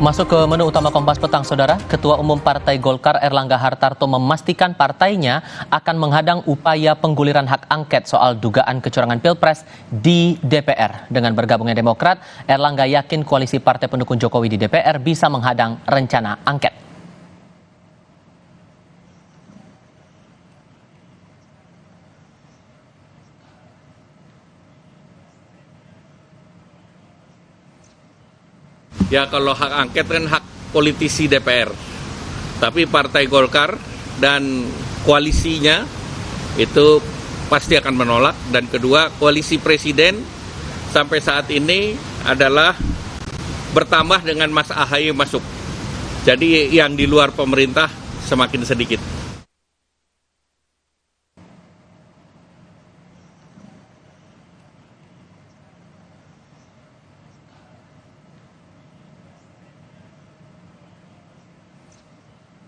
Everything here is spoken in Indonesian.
Masuk ke menu utama Kompas Petang, Saudara. Ketua Umum Partai Golkar Erlangga Hartarto memastikan partainya akan menghadang upaya pengguliran hak angket soal dugaan kecurangan Pilpres di DPR. Dengan bergabungnya Demokrat, Erlangga yakin koalisi partai pendukung Jokowi di DPR bisa menghadang rencana angket. Ya, kalau hak angket kan hak politisi DPR. Tapi Partai Golkar dan koalisinya itu pasti akan menolak. Dan kedua, koalisi presiden sampai saat ini adalah bertambah dengan Mas Ahaye masuk. Jadi yang di luar pemerintah semakin sedikit.